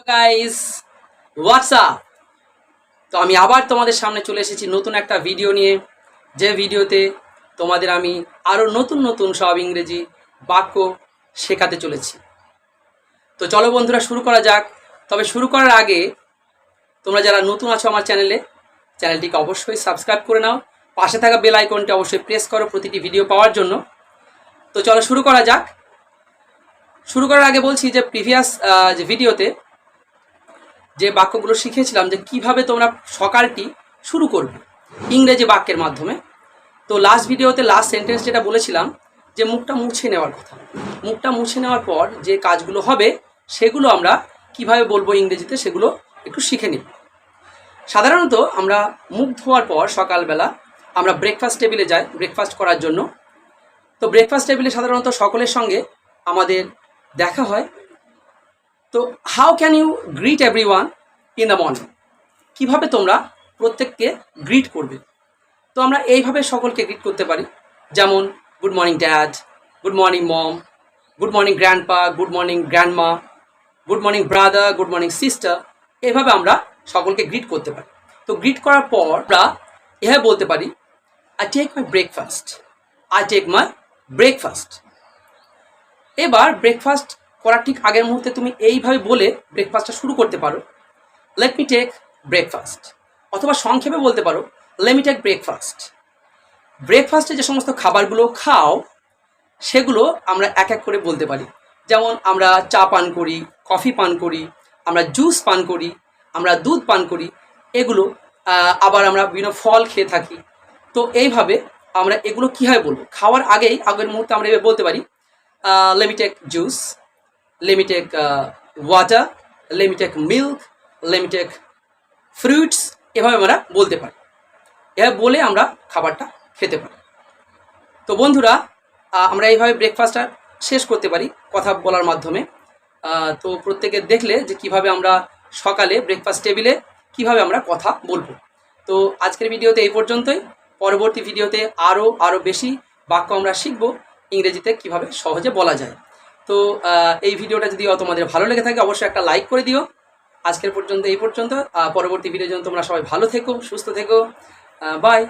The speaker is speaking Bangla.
Guys WhatsApp. তো আমি আবার তোমাদের সামনে চলে এসেছি নতুন একটা ভিডিও নিয়ে, যে ভিডিওতে তোমাদের আমি আরও নতুন নতুন সব ইংরেজি বাক্য শেখাতে চলেছি। তো চলো বন্ধুরা শুরু করা যাক। তবে শুরু করার আগে তোমরা যারা নতুন আছো আমার চ্যানেলটিকে অবশ্যই সাবস্ক্রাইব করে নাও, পাশে থাকা বেল আইকনটি অবশ্যই প্রেস করো প্রতিটি ভিডিও পাওয়ার জন্য। তো চলো শুরু করা যাক। শুরু করার আগে বলছি যে প্রিভিয়াস যে ভিডিওতে যে বাক্যগুলো শিখেছিলাম যে কিভাবে তোমরা সকালটি শুরু করবে ইংরেজি বাক্যের মাধ্যমে। তো লাস্ট ভিডিওতে লাস্ট সেন্টেন্স যেটা বলেছিলাম যে মুখটা মুছে নেওয়ার কথা, মুখটা মুছে নেওয়ার পর যে কাজগুলো হবে সেগুলো আমরা কিভাবে বলবো ইংরেজিতে সেগুলো একটু শিখে নিব। সাধারণত আমরা মুখ ধোয়ার পর সকালবেলা আমরা ব্রেকফাস্ট টেবিলে যাই ব্রেকফাস্ট করার জন্য। তো ব্রেকফাস্ট টেবিলে সাধারণত সকলের সঙ্গে আমাদের দেখা হয়। তো how can you greet everyone in the morning, কীভাবে তোমরা প্রত্যেককে গ্রিট করবে? তো আমরা এইভাবে সকলকে গ্রিট করতে পারি, যেমন good morning dad, good morning mom, good morning grandpa, good morning grandma, good morning brother, good morning sister. এইভাবে আমরা সকলকে গ্রিট করতে পারি। তো গ্রিট করার পর আমরা এভাবে বলতে পারি I take my breakfast, I take my breakfast. এবার ব্রেকফাস্ট করার ঠিক আগের মুহূর্তে তুমি এইভাবে বলে ব্রেকফাস্টটা শুরু করতে পারো, লেট মি টেক ব্রেকফাস্ট, অথবা সংক্ষেপে বলতে পারো লেট মি টেক ব্রেকফাস্ট। ব্রেকফাস্টে যে সমস্ত খাবারগুলো খাও সেগুলো আমরা এক এক করে বলতে পারি, যেমন আমরা চা পান করি, কফি পান করি, আমরা জুস পান করি, আমরা দুধ পান করি, এগুলো আবার আমরা বিভিন্ন ফল খেয়ে থাকি। তো এইভাবে আমরা এগুলো কীভাবে বলবো, খাওয়ার আগের মুহূর্তে আমরা এভাবে বলতে পারি let me take juice, let me take water, let me take milk, let me take fruits। এভাবে আমরা বলতে পারি, এভাবে বলে আমরা খাবারটা খেতে পারি। তো বন্ধুরা আমরা এইভাবে ব্রেকফাস্টটা শেষ করতে পারি কথা বলার মাধ্যমে। তো প্রত্যেকে দেখলে যে কিভাবে আমরা সকালে ব্রেকফাস্ট টেবিলে কিভাবে আমরা কথা বলবো। তো আজকের ভিডিওতে এই পর্যন্তই। পরবর্তী ভিডিওতে আরও বেশি বাক্য আমরা শিখবো ইংরেজিতে কিভাবে সহজে বলা যায়। তো এই ভিডিওটা যদি তোমাদের ভালো লেগে থাকে অবশ্যই একটা লাইক করে দিও। আজকের পর্যন্ত এই পর্যন্ত। পরবর্তী ভিডিওর জন্য তোমরা সবাই ভালো থেকো, সুস্থ থেকো। বাই।